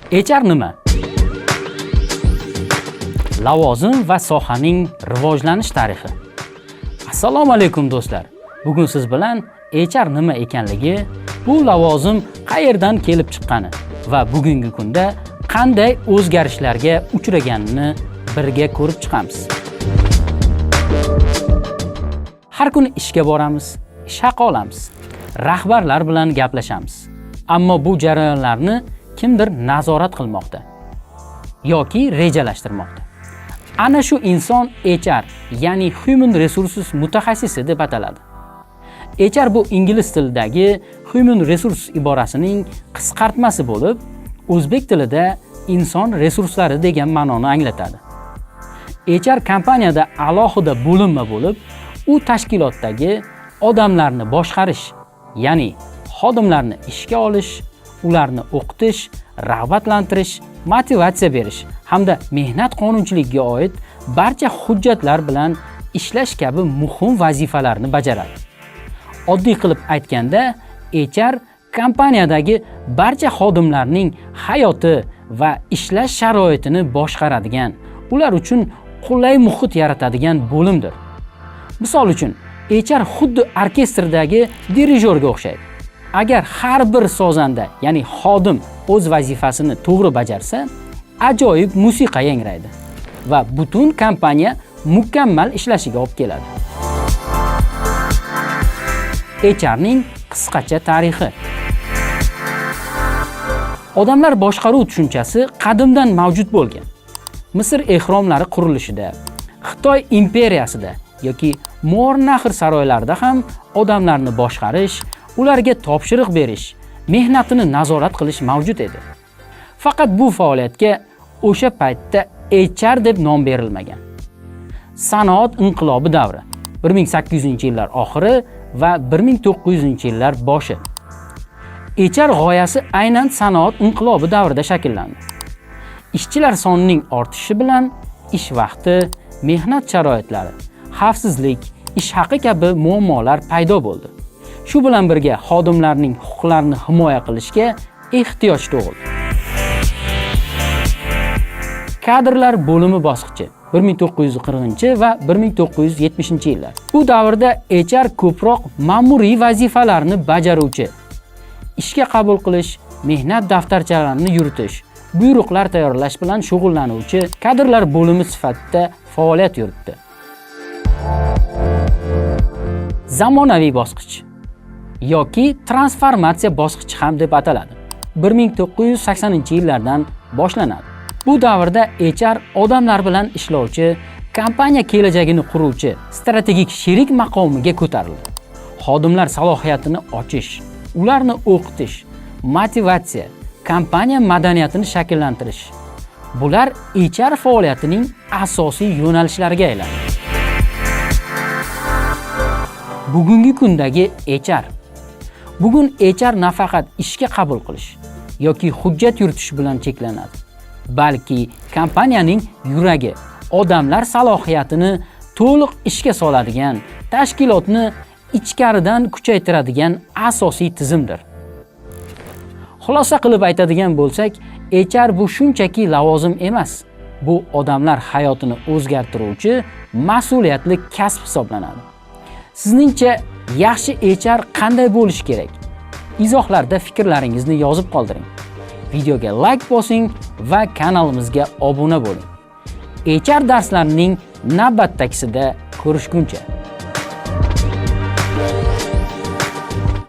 HR nima? Lavozim va sohaning rivojlanish tarixi. Assalomu alaykum do'stlar. Bugun siz bilan HR nima ekanligi, bu lavozim qayerdan kelib chiqqani va bugungi kunda qanday o'zgarishlarga uchraganini birga ko'rib chiqamiz. Har kuni ishga boramiz, ish haqi olamiz, rahbarlar bilan gaplashamiz. Ammo bu jarayonlarni kimdir nazorat qilmoqda yoki rejalashtirmoqda. Ana shu inson HR, ya'ni Human Resources mutaxassisi deb ataladi. HR bu ingliz tilidagi Human Resources iborasining qisqartmasi bo'lib, o'zbek tilida inson resurslari degan ma'noni anglatadi. HR kompaniyada alohida bo'linma bo'lib, u tashkilotdagi odamlarni boshqarish, ya'ni xodimlarni ishga olish, ularni o'qitish, rag'batlantirish, motivatsiya berish hamda mehnat qonunchiligiga oid barcha hujjatlar bilan ishlash kabi muhim vazifalarni bajaradi. Oddiy qilib aytganda, HR kompaniyadagi barcha xodimlarning hayoti va ishlash sharoitini boshqaradigan, ular uchun qulay muhit yaratadigan bo'limdir. Misol uchun, HR xuddi orkestrdagi dirijorga o'xshaydi. Agar har bir sozanda, ya'ni xodim o'z vazifasini to'g'ri bajarsa, ajoyib musiqa yangraydi va butun kompaniya mukammal ishlashiga olib keladi. HRning qisqacha tarixi. Odamlar boshqaruv tushunchasi qadimdan mavjud bo'lgan. Misr ehromlari qurilishida, Xitoy imperiyasida yoki Mo'r-Nahr saroylarida ham odamlarni boshqarish, ularga topshiriq berish, mehnatini nazorat qilish mavjud edi. Faqat bu faoliyatga o'sha paytda HR deb nom berilmagan. Sanoat inqilobi davri 1800-yillar oxiri va 1900-yillar boshi. HR g'oyasi aynan sanoat inqilobi davrida shakllandi. Ishchilar sonining ortishi bilan ish vaqti, mehnat sharoitlari, xavfsizlik, ish haqi kabi muammolar paydo bo'ldi. Shu bilan birga xodimlarning huquqlarini himoya qilishga ehtiyoj tug'ildi. Kadrlar bo'limi bosqichi 1940 va 1970-yillar. Bu davrda HR ko'proq ma'muriy vazifalarni bajaruvchi, ishga qabul qilish, mehnat daftarchalarini yuritish, buyruqlar tayyorlash bilan shug'ullanuvchi kadrlar bo'limi sifatida faoliyat yuritdi. Zamonaviy bosqich yoki transformatsiya bosqichi ham deb ataladi. 1980-yillardan boshlanadi. Bu davrda HR odamlar bilan ishlovchi, kompaniya kelajagini quruvchi strategik sherik maqomiga ko'tarildi. Xodimlar salohiyatini ochish, ularni o'qitish, motivatsiya, kompaniya madaniyatini shakllantirish. Bular HR faoliyatining asosiy yo'nalishlariga aylandi. Bugungi kundagi HR. Bugun HR nafaqat ishga qabul qilish yoki hujjat yuritish bilan cheklanadi, balki kompaniyaning yuragi, odamlar salohiyatini to'liq ishga soladigan, tashkilotni ichkaridan kuchaytiradigan asosiy tizimdir. Xulosa qilib aytadigan bo'lsak, HR bu shunchaki lavozim emas. Bu odamlar hayotini o'zgartiruvchi mas'uliyatli kasb hisoblanadi. Sizningcha yaxshi HR qanday bo'lishi kerak? Izohlarda fikrlaringizni yozib qoldiring. Videoga like bosing va kanalimizga obuna bo'ling. HR darslarining navbatdagisida ko'rishguncha